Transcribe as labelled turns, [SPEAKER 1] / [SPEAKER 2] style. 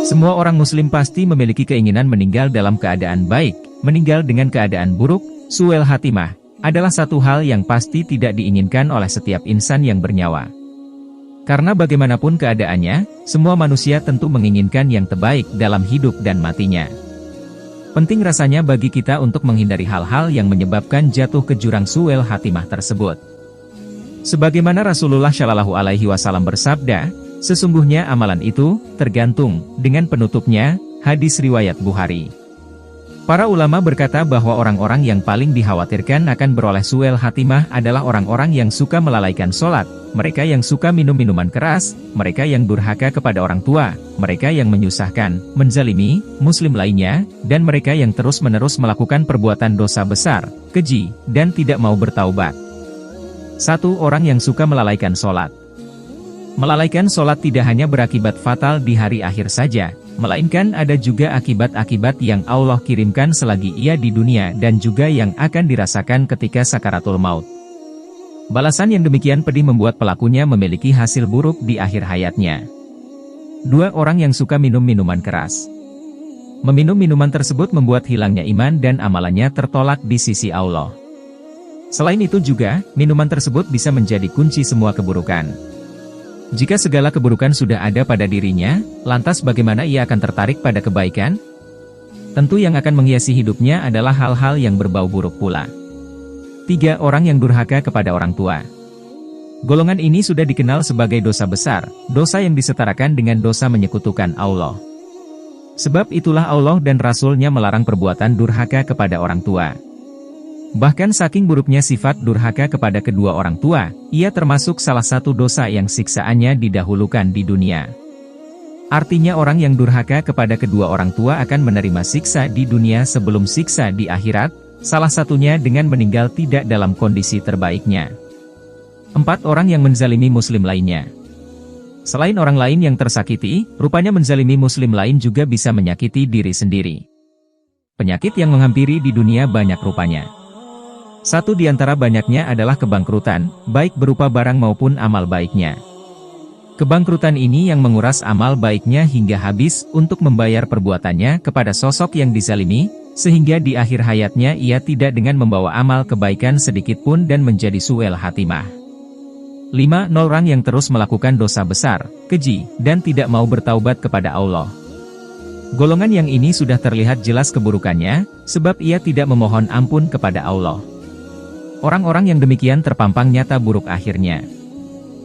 [SPEAKER 1] Semua orang muslim pasti memiliki keinginan meninggal dalam keadaan baik. Meninggal dengan keadaan buruk, su'ul khatimah, adalah satu hal yang pasti tidak diinginkan oleh setiap insan yang bernyawa. Karena bagaimanapun keadaannya, semua manusia tentu menginginkan yang terbaik dalam hidup dan matinya. Penting rasanya bagi kita untuk menghindari hal-hal yang menyebabkan jatuh ke jurang su'ul khatimah tersebut. Sebagaimana Rasulullah Shallallahu Alaihi Wasallam bersabda, sesungguhnya amalan itu tergantung dengan penutupnya. Hadis riwayat Bukhari. Para ulama berkata bahwa orang-orang yang paling dikhawatirkan akan beroleh su'ul khatimah adalah orang-orang yang suka melalaikan sholat, mereka yang suka minum minuman keras, mereka yang durhaka kepada orang tua, mereka yang menyusahkan, menzalimi muslim lainnya, dan mereka yang terus-menerus melakukan perbuatan dosa besar, keji, dan tidak mau bertaubat. 1. Orang yang suka melalaikan sholat. Melalaikan sholat tidak hanya berakibat fatal di hari akhir saja, melainkan ada juga akibat-akibat yang Allah kirimkan selagi ia di dunia dan juga yang akan dirasakan ketika sakaratul maut. Balasan yang demikian pedih membuat pelakunya memiliki hasil buruk di akhir hayatnya. 2. Orang yang suka minum minuman keras. Meminum minuman tersebut membuat hilangnya iman dan amalannya tertolak di sisi Allah. Selain itu juga, minuman tersebut bisa menjadi kunci semua keburukan. Jika segala keburukan sudah ada pada dirinya, lantas bagaimana ia akan tertarik pada kebaikan? Tentu yang akan menghiasi hidupnya adalah hal-hal yang berbau buruk pula. 3. Orang yang durhaka kepada orang tua. Golongan ini sudah dikenal sebagai dosa besar, dosa yang disetarakan dengan dosa menyekutukan Allah. Sebab itulah Allah dan Rasul-Nya melarang perbuatan durhaka kepada orang tua. Bahkan saking buruknya sifat durhaka kepada kedua orang tua, ia termasuk salah satu dosa yang siksaannya didahulukan di dunia. Artinya orang yang durhaka kepada kedua orang tua akan menerima siksa di dunia sebelum siksa di akhirat, salah satunya dengan meninggal tidak dalam kondisi terbaiknya. 4. Orang yang menzalimi muslim lainnya. Selain orang lain yang tersakiti, rupanya menzalimi muslim lain juga bisa menyakiti diri sendiri. Penyakit yang menghampiri di dunia banyak rupanya. Satu di antara banyaknya adalah kebangkrutan, baik berupa barang maupun amal baiknya. Kebangkrutan ini yang menguras amal baiknya hingga habis untuk membayar perbuatannya kepada sosok yang dizalimi, sehingga di akhir hayatnya ia tidak dengan membawa amal kebaikan sedikitpun dan menjadi su'ul khatimah. 5. Orang yang terus melakukan dosa besar, keji, dan tidak mau bertaubat kepada Allah. Golongan yang ini sudah terlihat jelas keburukannya, sebab ia tidak memohon ampun kepada Allah. Orang-orang yang demikian terpampang nyata buruk akhirnya.